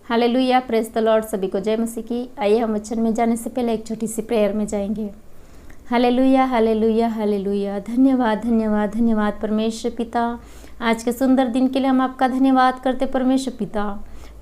Hallelujah, praise the Lord. सभी को जय मसीह की। आइए हम वचन में जाने से पहले एक छोटी सी प्रेयर में जाएंगे। Hallelujah hallelujah hallelujah. धन्यवाद धन्यवाद धन्यवाद परमेश्वर पिता, आज के सुंदर दिन के लिए हम आपका धन्यवाद करते परमेश्वर पिता।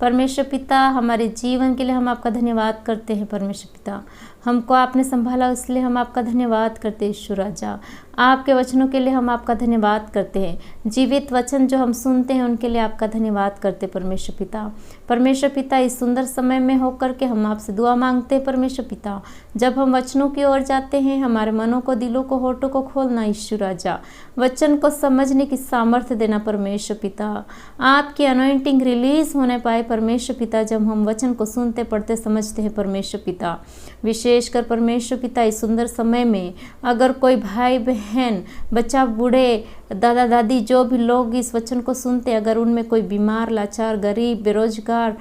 परमेश्वर पिता, हमारे जीवन के लिए हम आपका धन्यवाद करते हैं परमेश्वर पिता। हमको आपने संभाला इसलिए हम आपका धन्यवाद करते हैं ईश्वर राजा। आपके वचनों के लिए हम आपका धन्यवाद करते हैं। जीवित वचन जो हम सुनते हैं उनके लिए आपका धन्यवाद करते परमेश्वर पिता। परमेश्वर पिता, इस सुंदर समय में होकर के हम आपसे दुआ मांगते हैं परमेश्वर पिता। जब हम वचनों की ओर जाते हैं, हमारे मनों को, दिलों को, होठों को खोलना ईश्वर राजा। वचन को समझने की सामर्थ्य देना परमेश्वर पिता। आपकी अनॉइंटिंग रिलीज होने पाए परमेश्वर पिता, जब हम वचन को सुनते, पढ़ते, समझते हैं परमेश्वर पिता। विशेषकर परमेश्वर पिता, इस सुंदर समय में अगर कोई भाई बहन, बच्चा, बूढ़े, दादा दादी, जो भी लोग इस वचन को सुनते, अगर उनमें कोई बीमार, लाचार, गरीब, बेरोजगार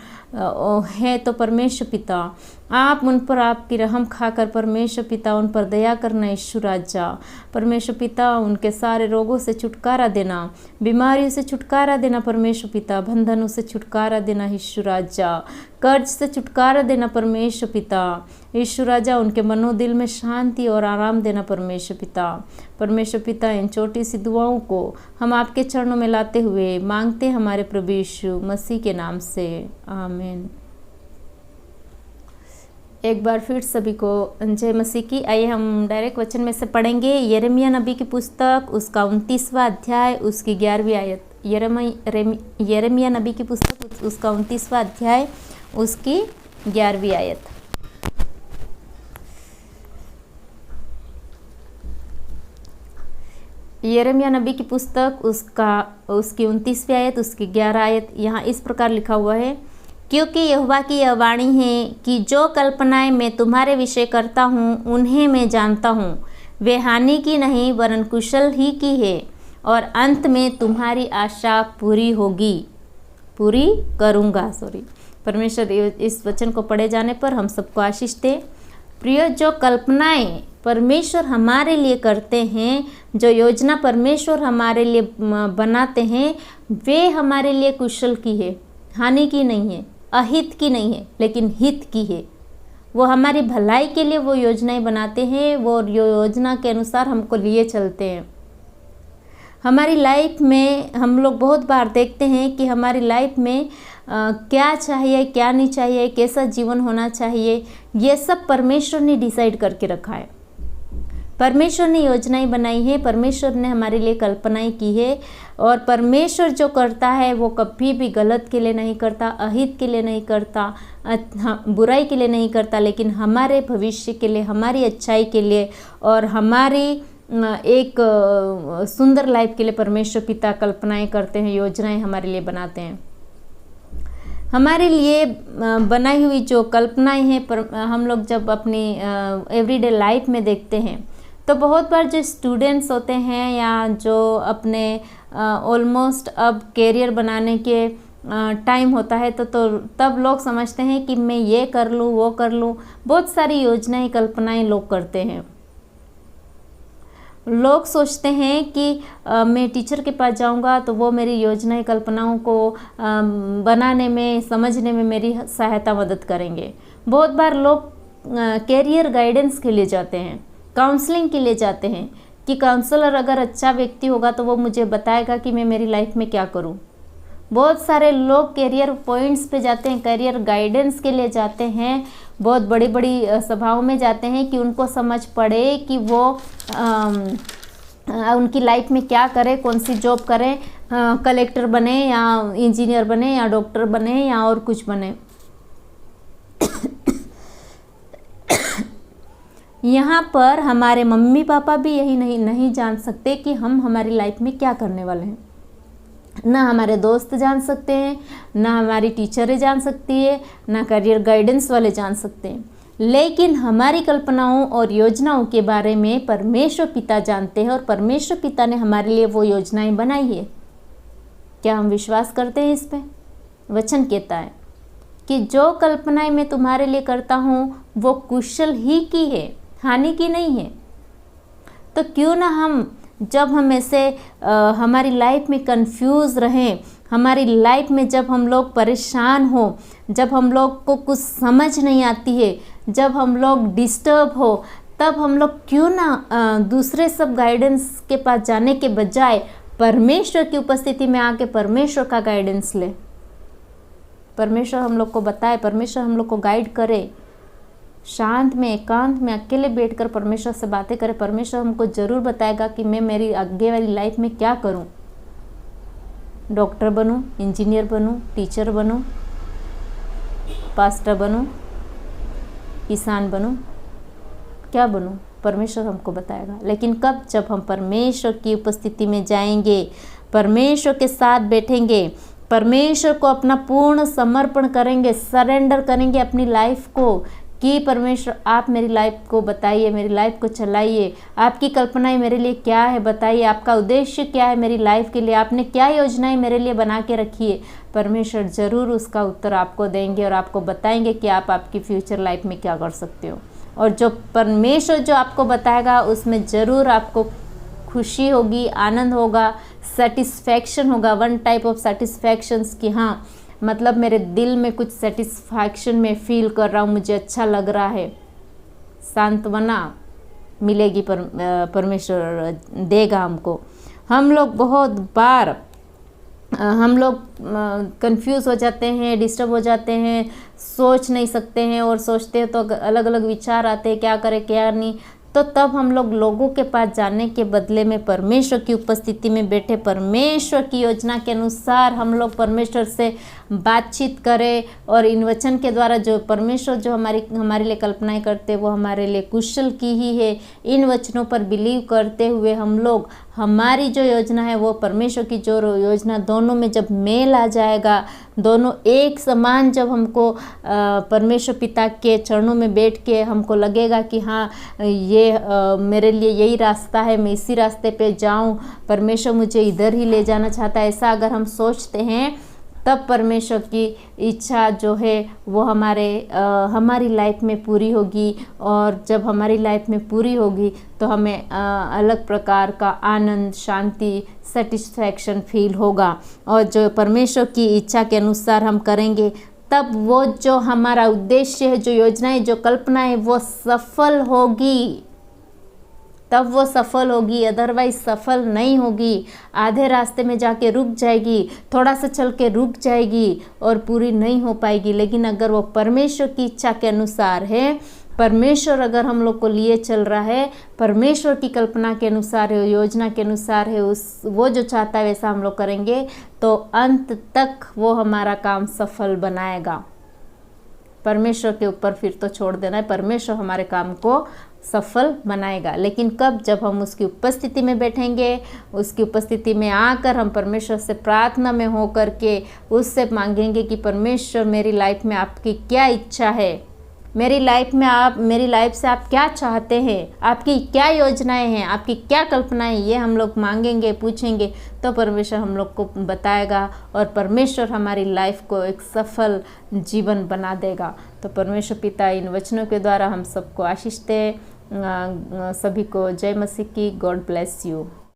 है तो परमेश्वर पिता आप उन पर आपकी रहम खाकर परमेश्वर पिता उन पर दया करना ईश्वर राजा। परमेश्वर पिता, उनके सारे रोगों से छुटकारा देना, बीमारियों से छुटकारा देना परमेश्वर पिता, बंधनों से छुटकारा देना ईश्वर राजा, कर्ज से छुटकारा देना परमेश्वर पिता। ईश्वर राजा, उनके मनो दिल में शांति और आराम देना परमेश्वर पिता। परमेश्वर पिता, इन छोटी सी दुआओं को हम आपके चरणों में लाते हुए मांगते हमारे प्रभु यीशु मसीह के नाम से, आमीन। एक बार फिर सभी को जय मसीह की। आइए हम डायरेक्ट वचन में से पढ़ेंगे। यिर्मयाह नबी की पुस्तक, उसका 29वां अध्याय, उसकी 11वीं आयत। यिर्मयाह नबी की पुस्तक, उसका 29वां अध्याय, उसकी 11वीं आयत। यिर्मयाह नबी की पुस्तक, उसकी 29वीं आयत, उसकी 11 आयत। यहाँ इस प्रकार लिखा हुआ है, क्योंकि यहोवा की यह वाणी है कि जो कल्पनाएं मैं तुम्हारे विषय करता हूँ उन्हें मैं जानता हूँ, वे हानि की नहीं वरन कुशल ही की है, और अंत में तुम्हारी आशा पूरी करूँगा। परमेश्वर इस वचन को पढ़े जाने पर हम सबको आशीष दे। प्रिय, जो कल्पनाएं परमेश्वर हमारे लिए करते हैं, जो योजना परमेश्वर हमारे लिए बनाते हैं, वे हमारे लिए कुशल की है, हानि की नहीं है, अहित की नहीं है, लेकिन हित की है। वो हमारी भलाई के लिए वो योजनाएं बनाते हैं, वो योजना के अनुसार हमको लिए चलते हैं। हमारी लाइफ में हम लोग बहुत बार देखते हैं कि हमारी लाइफ में क्या चाहिए, क्या नहीं चाहिए, कैसा जीवन होना चाहिए, ये सब परमेश्वर ने डिसाइड करके रखा है। परमेश्वर ने योजनाएं बनाई है, परमेश्वर ने हमारे लिए कल्पनाएं की है, और परमेश्वर जो करता है वो कभी भी गलत के लिए नहीं करता, अहित के लिए नहीं करता, बुराई के लिए नहीं करता, लेकिन हमारे भविष्य के लिए, हमारी अच्छाई के लिए और हमारी एक सुंदर लाइफ के लिए परमेश्वर पिता कल्पनाएं करते हैं, योजनाएं हमारे लिए बनाते हैं। हमारे लिए बनाई हुई जो कल्पनाएं हैं, हम लोग जब अपनी एवरीडे लाइफ में देखते हैं, तो बहुत बार जो स्टूडेंट्स होते हैं या जो अपने ऑलमोस्ट अब कैरियर बनाने के टाइम होता है, तो तब लोग समझते हैं कि मैं ये कर लूँ, वो कर लूँ। बहुत सारी योजनाएं, कल्पनाएं लोग करते हैं। लोग सोचते हैं कि मैं टीचर के पास जाऊंगा तो वो मेरी योजनाएं, कल्पनाओं को बनाने में, समझने में मेरी सहायता, मदद करेंगे। बहुत बार लोग कैरियर गाइडेंस के लिए जाते हैं, काउंसलिंग के लिए जाते हैं कि काउंसलर अगर अच्छा व्यक्ति होगा तो वो मुझे बताएगा कि मैं मेरी लाइफ में क्या करूं। बहुत सारे लोग कैरियर पॉइंट्स पे जाते हैं, कैरियर गाइडेंस के लिए जाते हैं, बहुत बड़ी बड़ी सभाओं में जाते हैं कि उनको समझ पड़े कि वो उनकी लाइफ में क्या करें, कौन सी जॉब करें, कलेक्टर बने या इंजीनियर बने या डॉक्टर बने या और कुछ बने। यहाँ पर हमारे मम्मी पापा भी यही नहीं जान सकते कि हम हमारी लाइफ में क्या करने वाले हैं। ना हमारे दोस्त जान सकते हैं, ना हमारी टीचरें जान सकती है, ना करियर गाइडेंस वाले जान सकते हैं, लेकिन हमारी कल्पनाओं और योजनाओं के बारे में परमेश्वर पिता जानते हैं, और परमेश्वर पिता ने हमारे लिए वो योजनाएं बनाई है। क्या हम विश्वास करते हैं इस पे? वचन कहता है कि जो कल्पनाएं मैं तुम्हारे लिए करता हूँ वो कुशल ही की है, हानि की नहीं है। तो क्यों ना हम, जब हम ऐसे हमारी लाइफ में कंफ्यूज रहें, हमारी लाइफ में जब हम लोग परेशान हो, जब हम लोग को कुछ समझ नहीं आती है, जब हम लोग डिस्टर्ब हो, तब हम लोग क्यों ना दूसरे सब गाइडेंस के पास जाने के बजाय परमेश्वर की उपस्थिति में आके परमेश्वर का गाइडेंस ले। परमेश्वर हम लोग को बताए, परमेश्वर हम लोग को गाइड करे। शांत में, एकांत में, अकेले बैठकर परमेश्वर से बातें करें। परमेश्वर हमको ज़रूर बताएगा कि मैं मेरी आगे वाली लाइफ में क्या करूं। डॉक्टर बनूं, इंजीनियर बनूं, टीचर बनूं, पास्टर बनूं, किसान बनूं, क्या बनूं, परमेश्वर हमको बताएगा। लेकिन कब? जब हम परमेश्वर की उपस्थिति में जाएंगे, परमेश्वर के साथ बैठेंगे, परमेश्वर को अपना पूर्ण समर्पण करेंगे, सरेंडर करेंगे अपनी लाइफ को कि परमेश्वर आप मेरी लाइफ को बताइए, मेरी लाइफ को चलाइए, आपकी कल्पनाएं मेरे लिए क्या है बताइए, आपका उद्देश्य क्या है मेरी लाइफ के लिए, आपने क्या योजनाएं मेरे लिए बना के रखी है। परमेश्वर ज़रूर उसका उत्तर आपको देंगे और आपको बताएंगे कि आप आपकी फ्यूचर लाइफ में क्या कर सकते हो। और जो परमेश्वर जो आपको बताएगा उसमें ज़रूर आपको खुशी होगी, आनंद होगा, सेटिस्फैक्शन होगा, वन टाइप ऑफ सेटिस्फैक्शंस कि हाँ मतलब मेरे दिल में कुछ सेटिस्फैक्शन में फील कर रहा हूँ, मुझे अच्छा लग रहा है, सांत्वना मिलेगी, परमेश्वर देगा हमको। हम लोग बहुत बार हम लोग कंफ्यूज हो जाते हैं, डिस्टर्ब हो जाते हैं, सोच नहीं सकते हैं और सोचते हैं तो अलग अलग विचार आते हैं, क्या करें क्या नहीं। तो तब हम लोग लोगों के पास जाने के बदले में परमेश्वर की उपस्थिति में बैठे, परमेश्वर की योजना के अनुसार हम लोग परमेश्वर से बातचीत करें और इन वचन के द्वारा जो परमेश्वर जो हमारे लिए कल्पनाएं करते वो हमारे लिए कुशल की ही है। इन वचनों पर बिलीव करते हुए हम लोग हमारी जो योजना है वो परमेश्वर की जो योजना, दोनों में जब मेल आ जाएगा, दोनों एक समान जब हमको परमेश्वर पिता के चरणों में बैठ के हमको लगेगा कि हाँ ये मेरे लिए यही रास्ता है, मैं इसी रास्ते पे जाऊं, परमेश्वर मुझे इधर ही ले जाना चाहता है, ऐसा अगर हम सोचते हैं तब परमेश्वर की इच्छा जो है वो हमारी लाइफ में पूरी होगी। और जब हमारी लाइफ में पूरी होगी तो हमें अलग प्रकार का आनंद, शांति, सेटिस्फैक्शन फील होगा। और जो परमेश्वर की इच्छा के अनुसार हम करेंगे तब वो जो हमारा उद्देश्य है, जो योजनाएं, जो कल्पना है वो सफल होगी, तब वो सफल होगी, अदरवाइज सफल नहीं होगी। आधे रास्ते में जाके रुक जाएगी, थोड़ा सा चल के रुक जाएगी और पूरी नहीं हो पाएगी। लेकिन अगर वो परमेश्वर की इच्छा के अनुसार है, परमेश्वर अगर हम लोग को लिए चल रहा है, परमेश्वर की कल्पना के अनुसार है, योजना के अनुसार है, वो जो चाहता है वैसा हम लोग करेंगे तो अंत तक वो हमारा काम सफल बनाएगा। परमेश्वर के ऊपर फिर तो छोड़ देना है, परमेश्वर हमारे काम को सफल बनाएगा। लेकिन कब? जब हम उसकी उपस्थिति में बैठेंगे, उसकी उपस्थिति में आकर हम परमेश्वर से प्रार्थना में हो करके उससे मांगेंगे कि परमेश्वर मेरी लाइफ में आपकी क्या इच्छा है, मेरी लाइफ से आप क्या चाहते हैं, आपकी क्या योजनाएं हैं, आपकी क्या कल्पनाएं, ये हम लोग मांगेंगे, पूछेंगे तो परमेश्वर हम लोग को बताएगा और परमेश्वर हमारी लाइफ को एक सफल जीवन बना देगा। तो परमेश्वर पिता इन वचनों के द्वारा हम सबको आशीष दे। सभी को जय मसीह की। God bless you.